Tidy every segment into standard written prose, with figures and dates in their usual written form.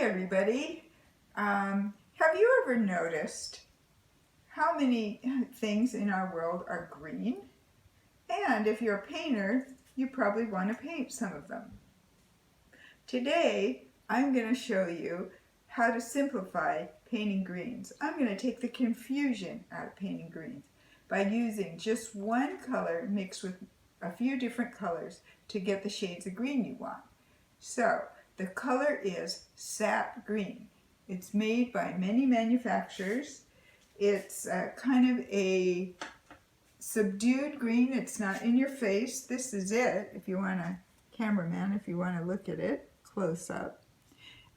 everybody. Have you ever noticed how many things in our world are green? And if you're a painter, you probably want to paint some of them. Today, I'm going to show you how to simplify painting greens. I'm going to take the confusion out of painting greens by using just one color mixed with a few different colors to get the shades of green you want. So, the color is Sap Green. It's made by many manufacturers. It's kind of a subdued green. It's not in your face. This is it, if you want a cameraman, if you want to look at it close up.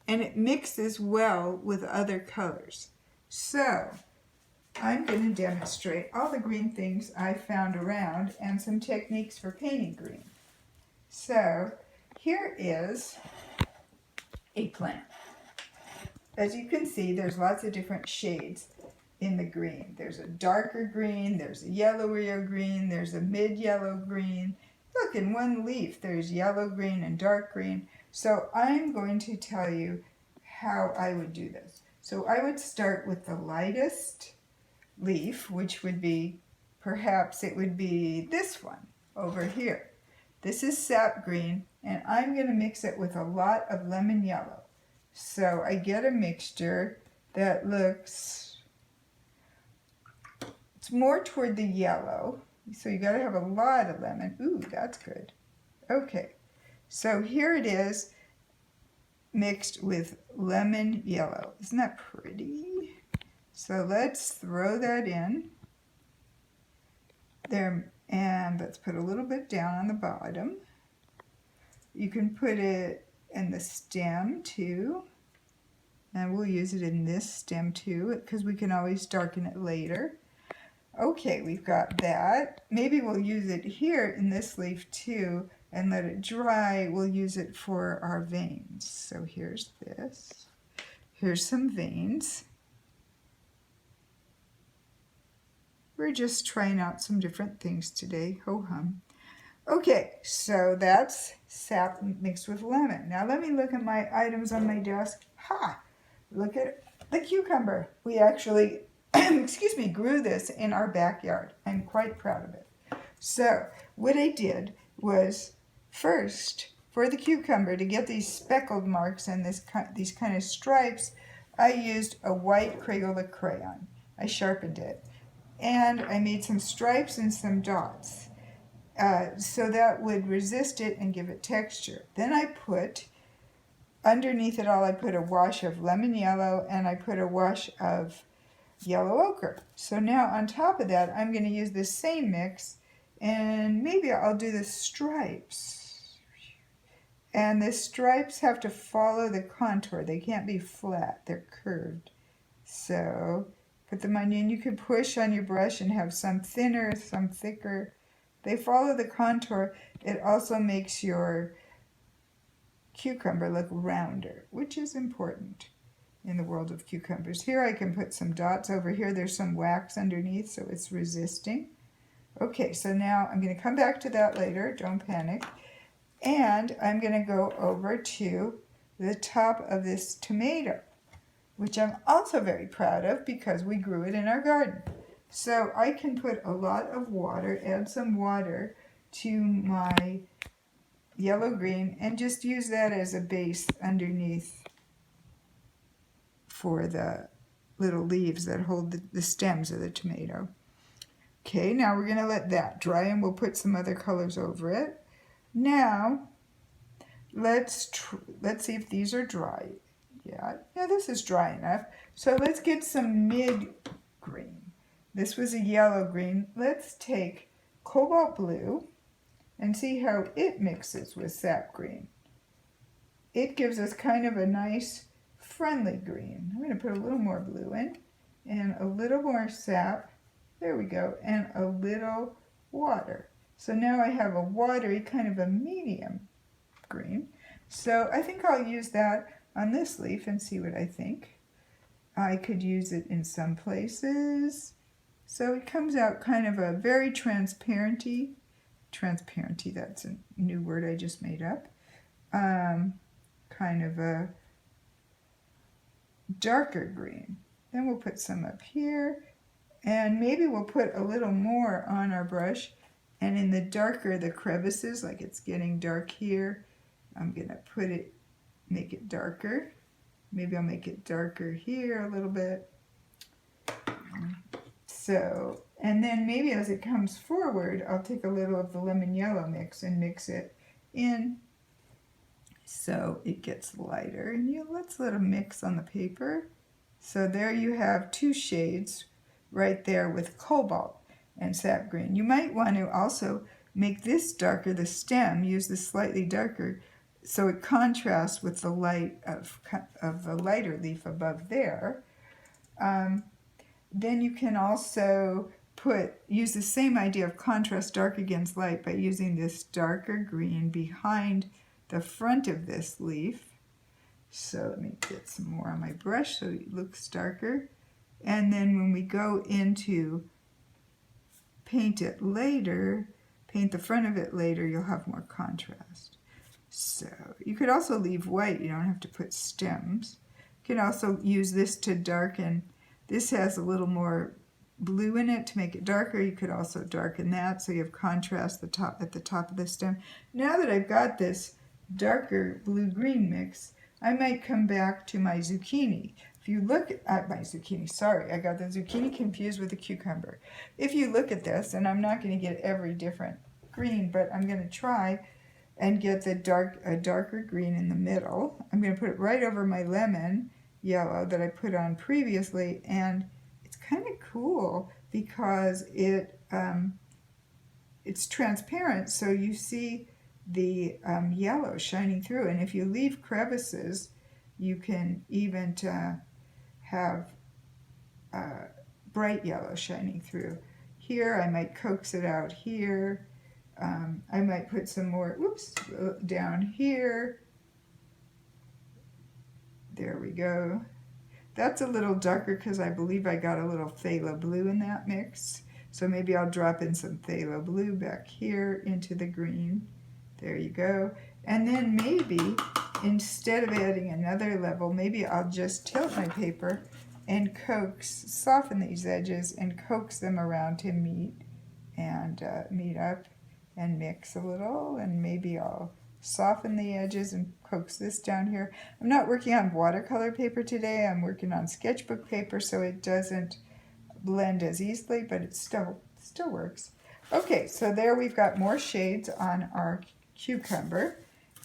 And it mixes well with other colors. So, I'm going to demonstrate all the green things I found around and some techniques for painting green. So, here is a plant. As you can see, there's lots of different shades in the green. There's a darker green, there's a yellowier green, there's a mid-yellow green. Look, in one leaf there's yellow green and dark green. So I'm going to tell you how I would do this. So I would start with the lightest leaf, which would be, perhaps it would be this one over here. This is Sap Green, and I'm going to mix it with a lot of lemon yellow. So I get a mixture that looks, it's more toward the yellow. So you got to have a lot of lemon. Ooh, that's good. Okay, so here it is mixed with lemon yellow. Isn't that pretty? So let's throw that in there, and let's put a little bit down on the bottom. You can put it in the stem too, and we'll use it in this stem too because we can always darken it later. Okay, we've got that. Maybe we'll use it here in this leaf too and let it dry. We'll use it for our veins. So here's this. Here's some veins. We're just trying out some different things today. Ho-hum. Okay, so that's sap mixed with lemon. Now let me look at my items on my desk. Ha! Look at the cucumber. We actually, excuse me, grew this in our backyard. I'm quite proud of it. So what I did was, first, for the cucumber, to get these speckled marks and these kind of stripes, I used a white Crayola crayon. I sharpened it. And I made some stripes and some dots. So that would resist it and give it texture. Then I put, underneath it all, I put a wash of lemon yellow and I put a wash of yellow ochre. So now on top of that, I'm going to use this same mix and maybe I'll do the stripes. And the stripes have to follow the contour. They can't be flat, they're curved. So put them on, and you can push on your brush and have some thinner, some thicker. They follow the contour. It also makes your cucumber look rounder, which is important in the world of cucumbers. Here I can put some dots. Over here there's some wax underneath, so it's resisting. Okay, so now I'm going to come back to that later. Don't panic. And I'm going to go over to the top of this tomato, which I'm also very proud of because we grew it in our garden. So I can put a lot of water, add some water to my yellow-green, and just use that as a base underneath for the little leaves that hold the stems of the tomato. Okay, now we're going to let that dry, and we'll put some other colors over it. Now, let's see if these are dry. Yeah, this is dry enough. So let's get some mid-green. This was a yellow-green. Let's take cobalt blue and see how it mixes with sap green. It gives us kind of a nice friendly green. I'm going to put a little more blue in and a little more sap. There we go. And a little water. So now I have a watery, kind of a medium green. So I think I'll use that on this leaf and see what I think. I could use it in some places. So it comes out kind of a very transparenty, that's a new word I just made up, kind of a darker green. Then we'll put some up here, and maybe we'll put a little more on our brush. And in the darker the crevices, like it's getting dark here, I'm gonna put it, make it darker. Maybe I'll make it darker here a little bit. So, and then maybe as it comes forward, I'll take a little of the lemon yellow mix and mix it in so it gets lighter. And let's let it mix on the paper. So there you have two shades right there with cobalt and sap green. You might want to also make this darker, the stem, use this slightly darker so it contrasts with the light of the lighter leaf above there. Then you can also use the same idea of contrast dark against light by using this darker green behind the front of this leaf. So let me get some more on my brush so it looks darker. And then when we go into paint it later, paint the front of it later, you'll have more contrast. So you could also leave white, you don't have to put stems. You can also use this to darken. This has a little more blue in it to make it darker. You could also darken that so you have contrast at the top of the stem. Now that I've got this darker blue-green mix, I might come back to my zucchini. If you look at my zucchini, sorry, I got the zucchini confused with the cucumber. If you look at this, and I'm not going to get every different green, but I'm going to try and get a darker green in the middle. I'm going to put it right over my lemon yellow that I put on previously, and it's kind of cool because it's transparent, so you see the yellow shining through. And if you leave crevices, you can even have bright yellow shining through. Here I might coax it out here. I might put some more, down here. There we go. That's a little darker because I believe I got a little phthalo blue in that mix. So maybe I'll drop in some phthalo blue back here into the green. There you go. And then maybe instead of adding another level, maybe I'll just tilt my paper and soften these edges and coax them around to meet up and mix a little. And maybe I'll soften the edges and coax this down here. I'm not working on watercolor paper today. I'm working on sketchbook paper, so it doesn't blend as easily, but it still works. Okay, so there we've got more shades on our cucumber.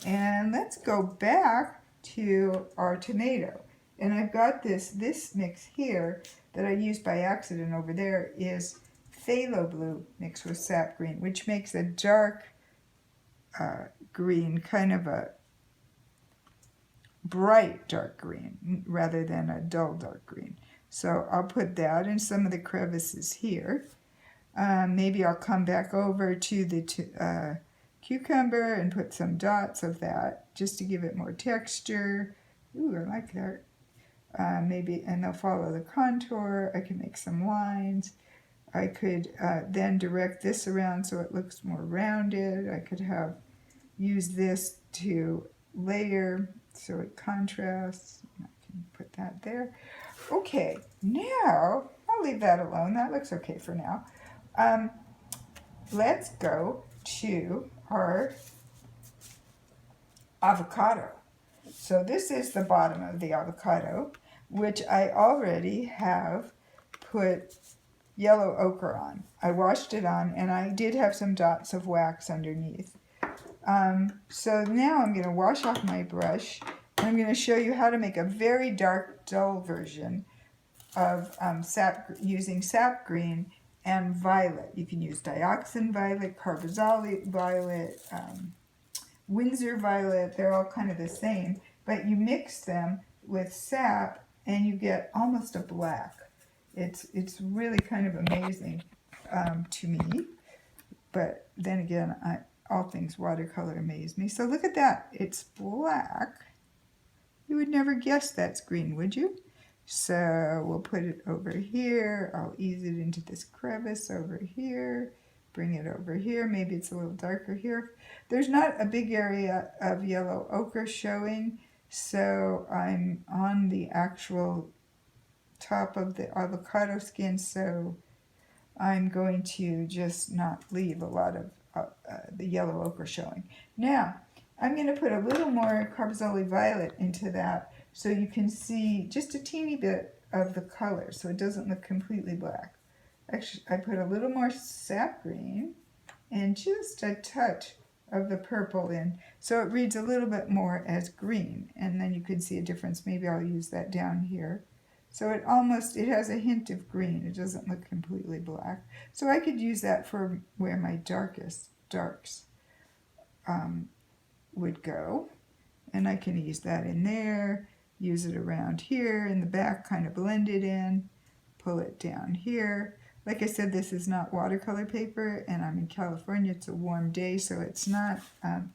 And let's go back to our tomato. And I've got this mix here that I used by accident over there is phthalo blue mixed with sap green, which makes a dark green, kind of a bright dark green rather than a dull dark green. So I'll put that in some of the crevices here. Maybe I'll come back over to the cucumber and put some dots of that just to give it more texture. Ooh, I like that. Maybe, and they'll follow the contour. I can make some lines. I could then direct this around so it looks more rounded. I could use this to layer so it contrasts. I can put that there. Okay, now I'll leave that alone. That looks okay for now. Let's go to our avocado. So this is the bottom of the avocado, which I already have put yellow ochre on. I washed it on, and I did have some dots of wax underneath. So now I'm going to wash off my brush, and I'm going to show you how to make a very dark, dull version of using sap green and violet. You can use dioxin violet, carbazole violet, Windsor violet. They're all kind of the same, but you mix them with sap and you get almost a black. It's really kind of amazing to me, but then again, all things watercolor amaze me. So look at that, it's black. You would never guess that's green, would you? So we'll put it over here. I'll ease it into this crevice over here. Bring it over here. Maybe it's a little darker here. There's not a big area of yellow ochre showing So I'm on the actual top of the avocado skin, so I'm going to just not leave a lot of the yellow ochre showing. Now, I'm going to put a little more Phthalo Violet into that so you can see just a teeny bit of the color so it doesn't look completely black. Actually, I put a little more Sap Green and just a touch of the purple in, so it reads a little bit more as green, and then you can see a difference. Maybe I'll use that down here. So it has a hint of green. It doesn't look completely black. So I could use that for where my darkest darks would go. And I can use that in there, use it around here in the back, kind of blend it in, pull it down here. Like I said, this is not watercolor paper, and I'm in California. It's a warm day, so it's not,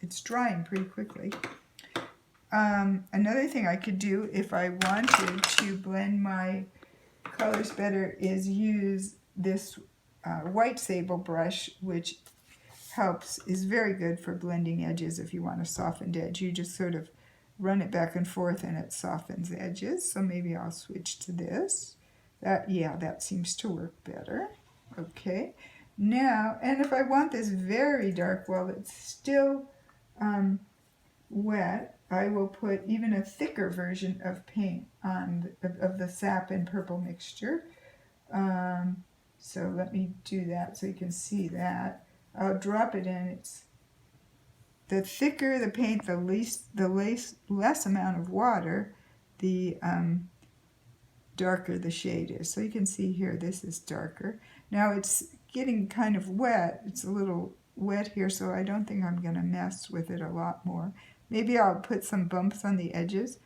it's drying pretty quickly. Another thing I could do if I wanted to blend my colors better is use this white sable brush, which is very good for blending edges if you want a softened edge. You just sort of run it back and forth and it softens edges. So maybe I'll switch to this. That seems to work better. Okay. Now, and if I want this very dark while it's still wet, I will put even a thicker version of paint on of the sap and purple mixture. So let me do that so you can see that. I'll drop it in. The thicker the paint, the less amount of water, the darker the shade is. So you can see here, this is darker. Now it's getting kind of wet. It's a little wet here, so I don't think I'm going to mess with it a lot more. Maybe I'll put some bumps on the edges.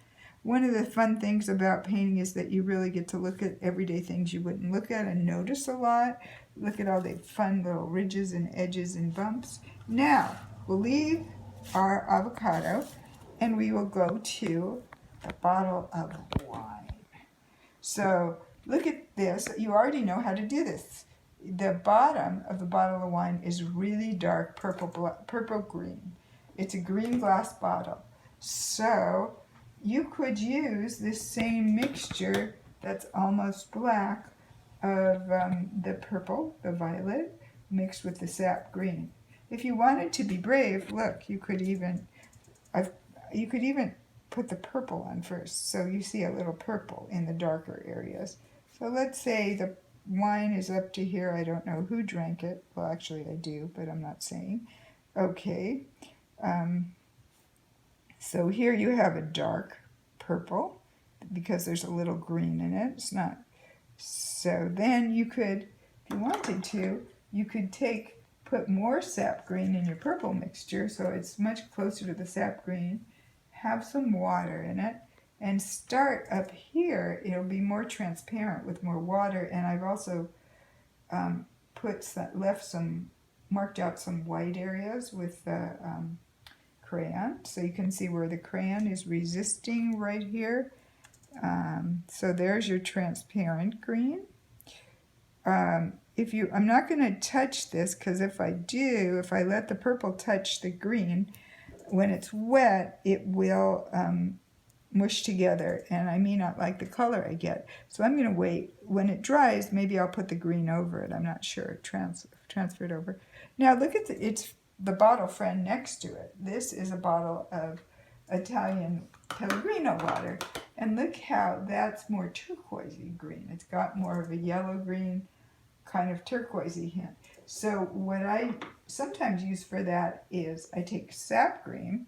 One of the fun things about painting is that you really get to look at everyday things you wouldn't look at and notice a lot. Look at all the fun little ridges and edges and bumps. Now, we'll leave our avocado and we will go to the bottle of wine. So look at this. You already know how to do this. The bottom of the bottle of wine is really dark purple green. It's a green glass bottle. So you could use this same mixture that's almost black of the purple, the violet, mixed with the sap green. If you wanted to be brave, look, you could even put the purple on first, so you see a little purple in the darker areas. So let's say the wine is up to here. I don't know who drank it. Well, actually I do, but I'm not saying. Okay. So here you have a dark purple because there's a little green in it. It's not. So then you could, if you wanted to, you could put more sap green in your purple mixture so it's much closer to the sap green. Have some water in it and start up here. It'll be more transparent with more water, and I've also marked out some white areas with the crayon, so you can see where the crayon is resisting right here. So there's your transparent green. I'm not going to touch this, because if I let the purple touch the green, when it's wet, it will mush together, and I may not like the color I get. So I'm going to wait. When it dries, maybe I'll put the green over it. I'm not sure. Transfer it over. Now look at it's the bottle friend next to it. This is a bottle of Italian Pellegrino water, and look how that's more turquoisey green. It's got more of a yellow green, kind of turquoisey hint. So what I sometimes use for that is I take sap green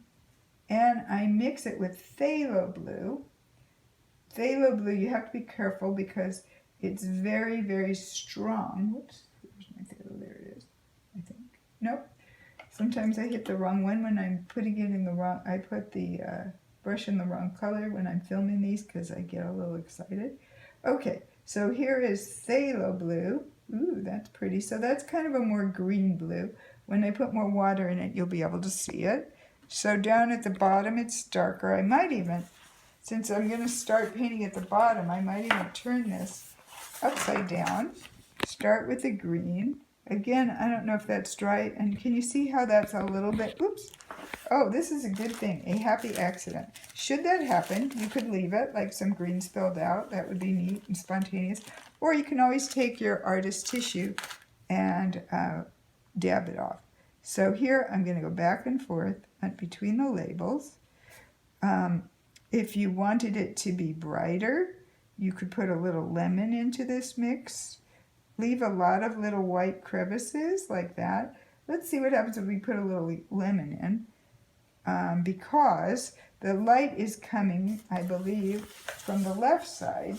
and I mix it with Phthalo Blue. Phthalo Blue, you have to be careful because it's very, very strong. Whoops, where's my phthalo? There it is, I think. Nope. Sometimes I hit the wrong one when I'm putting it in the wrong, I put the brush in the wrong color when I'm filming these because I get a little excited. Okay, so here is Phthalo Blue. Ooh, that's pretty. So that's kind of a more green blue. When I put more water in it, you'll be able to see it. So down at the bottom, it's darker. I might even, since I'm going to start painting at the bottom, I might even turn this upside down. Start with the green. Again, I don't know if that's dry. And can you see how that's a little bit, oops. Oh, this is a good thing, a happy accident. Should that happen, you could leave it like some green spilled out. That would be neat and spontaneous. Or you can always take your artist tissue and dab it off. So here I'm going to go back and forth between the labels. If you wanted it to be brighter, you could put a little lemon into this mix. Leave a lot of little white crevices like that. Let's see what happens if we put a little lemon in. Because the light is coming, I believe, from the left side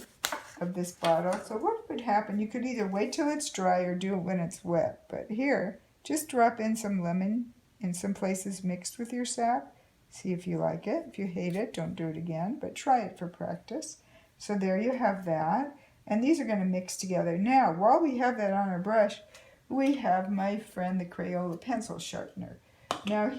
of this bottle. So what would happen? You could either wait till it's dry or do it when it's wet. But here, just drop in some lemon in some places mixed with your sap. See if you like it. If you hate it, don't do it again, but try it for practice. So there you have that. And these are going to mix together. Now, while we have that on our brush, we have my friend the Crayola pencil sharpener. Now,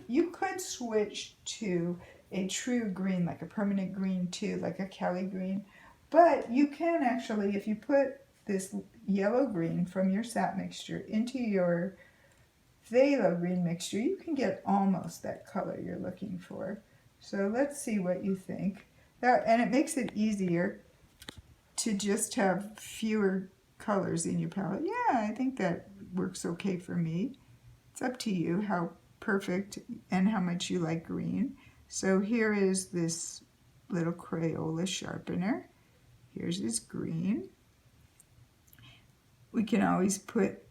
you could switch to a true green, like a permanent green too, like a Cali green. But you can actually, if you put this yellow green from your sap mixture into your phthalo green mixture, you can get almost that color you're looking for. So let's see what you think. And it makes it easier to just have fewer colors in your palette. Yeah, I think that works okay for me. It's up to you how perfect and how much you like green. So here is this little Crayola sharpener. Here's this green. We can always put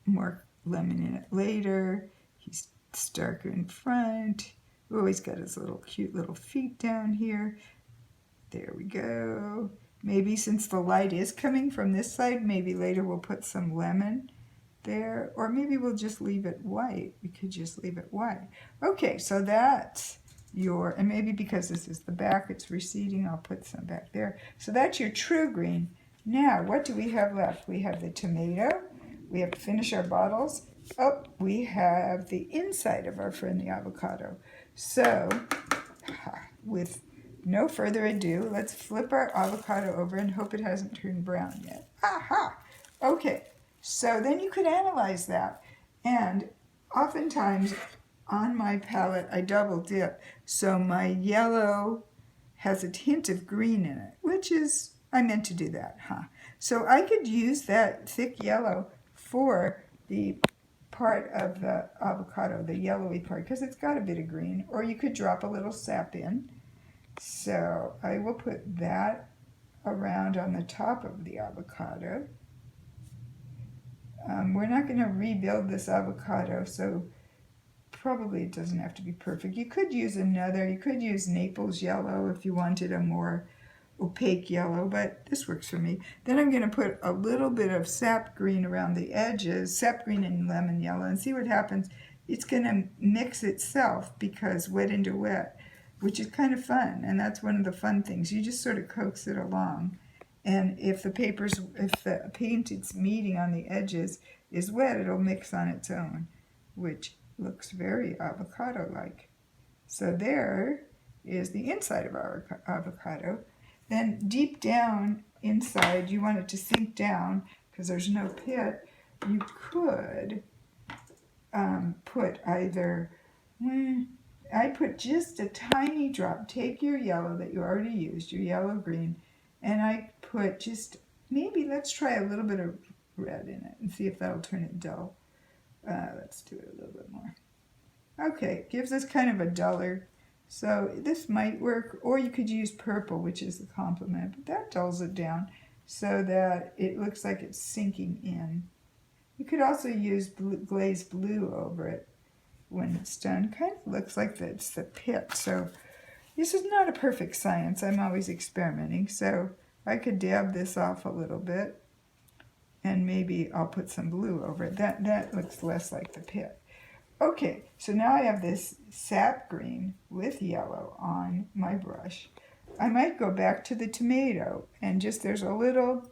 more lemon in it later. He's darker in front. Oh, he's got his little cute little feet down here. There we go. Maybe since the light is coming from this side, maybe later we'll put some lemon there, or maybe we'll just leave it white. We could just leave it white. Okay, so that's your, and maybe because this is the back, it's receding, I'll put some back there. So that's your true green. Now, what do we have left? We have the tomato. We have to finish our bottles. Oh, we have the inside of our friend the avocado. So, with no further ado, let's flip our avocado over and hope it hasn't turned brown yet. Aha! Okay, so then you could analyze that. And oftentimes on my palette, I double dip. So my yellow has a hint of green in it, which is, I meant to do that, huh? So I could use that thick yellow for the part of the avocado, the yellowy part, because it's got a bit of green. Or you could drop a little sap in. So I will put that around on the top of the avocado. We're not going to rebuild this avocado, so probably it doesn't have to be perfect. You could use you could use Naples yellow if you wanted a more opaque yellow, but this works for me. Then I'm going to put a little bit of sap green around the edges, sap green and lemon yellow, and see what happens. It's going to mix itself because wet into wet, which is kind of fun, and that's one of the fun things. You just sort of coax it along, and if the paint it's meeting on the edges is wet, it'll mix on its own, which looks very avocado-like. So there is the inside of our avocado. Then deep down inside, you want it to sink down because there's no pit. You could put either, I put just a tiny drop. Take your yellow that you already used, your yellow-green, and I put just, maybe let's try a little bit of red in it and see if that'll turn it dull. Let's do it a little bit more. Okay, it gives us kind of a duller. So this might work, or you could use purple, which is the complement, but that dulls it down so that it looks like it's sinking in. You could also use glazed blue over it when it's done. Kind of looks like it's the pit. So this is not a perfect science. I'm always experimenting. So I could dab this off a little bit, and maybe I'll put some blue over it. That looks less like the pit. Okay, so now I have this sap green with yellow on my brush. I might go back to the tomato and just, there's a little,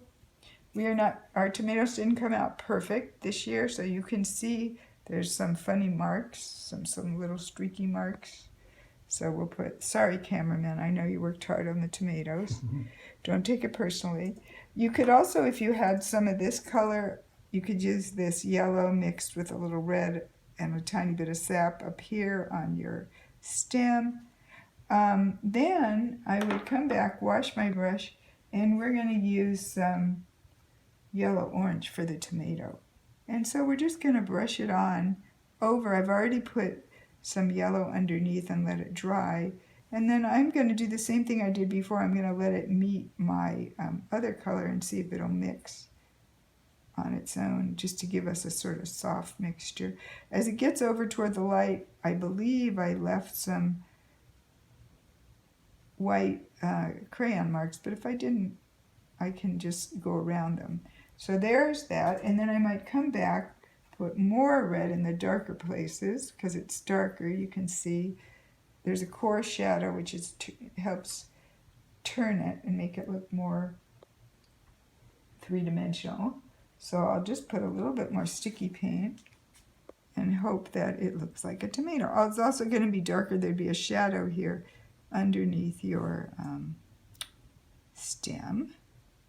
our tomatoes didn't come out perfect this year, so you can see there's some funny marks, some little streaky marks. So we'll put, sorry cameraman, I know you worked hard on the tomatoes. Don't take it personally. You could also, if you had some of this color, you could use this yellow mixed with a little red and a tiny bit of sap up here on your stem. Then I would come back, wash my brush, and we're going to use some yellow orange for the tomato. And so we're just going to brush it on over. I've already put some yellow underneath and let it dry. And then I'm going to do the same thing I did before. I'm going to let it meet my other color and see if it'll mix on its own, just to give us a sort of soft mixture. As it gets over toward the light, I believe I left some white crayon marks, but if I didn't, I can just go around them. So there's that, and then I might come back, put more red in the darker places, because it's darker. You can see there's a core shadow, which is helps turn it and make it look more three-dimensional. So I'll just put a little bit more sticky paint and hope that it looks like a tomato. Oh, it's also going to be darker. There'd be a shadow here underneath your stem.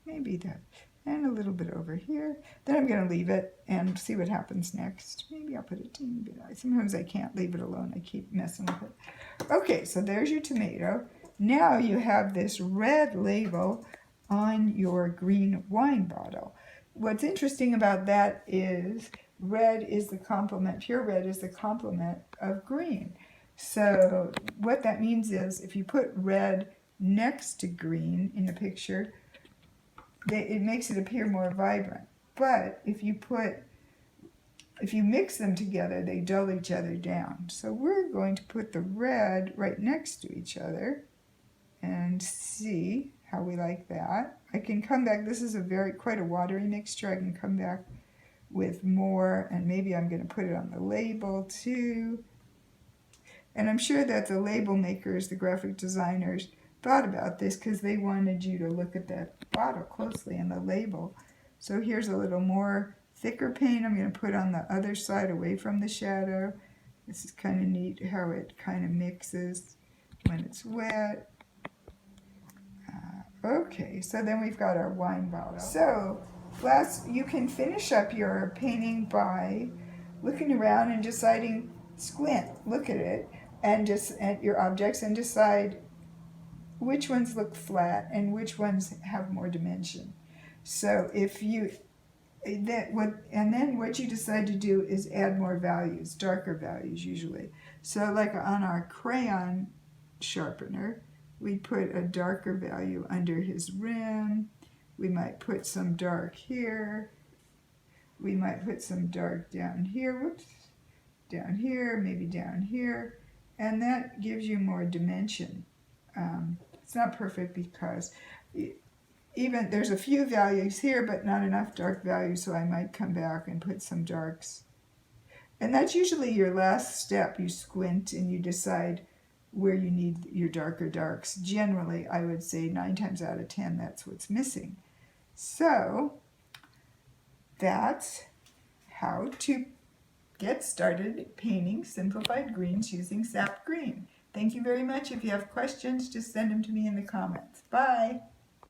Maybe that. And a little bit over here. Then I'm going to leave it and see what happens next. Maybe I'll put a teeny bit. Sometimes I can't leave it alone. I keep messing with it. Okay, so there's your tomato. Now you have this red label on your green wine bottle. What's interesting about that is red is the complement, pure red is the complement of green. So what that means is if you put red next to green in a picture, it makes it appear more vibrant. But if you mix them together, they dull each other down. So we're going to put the red right next to each other and see how we like that. I can come back, this is quite a watery mixture. I can come back with more, and maybe I'm going to put it on the label too. And I'm sure that the label makers, the graphic designers, thought about this because they wanted you to look at that bottle closely and the label. So here's a little more thicker paint I'm going to put on the other side away from the shadow. This is kind of neat how it kind of mixes when it's wet. Okay, so then we've got our wine bottle. So you can finish up your painting by looking around and deciding, look at it, and just at your objects and decide which ones look flat and which ones have more dimension. So and then what you decide to do is add more values, darker values usually. So like on our crayon sharpener, we put a darker value under his rim. We might put some dark here. We might put some dark down here. Whoops. Down here, maybe down here. And that gives you more dimension. It's not perfect because even there's a few values here, but not enough dark values, so I might come back and put some darks. And that's usually your last step. You squint and you decide where you need your darker darks. Generally, I would say 9 times out of 10, that's what's missing. So that's how to get started painting simplified greens using Sap Green. Thank you very much. If you have questions, just send them to me in the comments. Bye.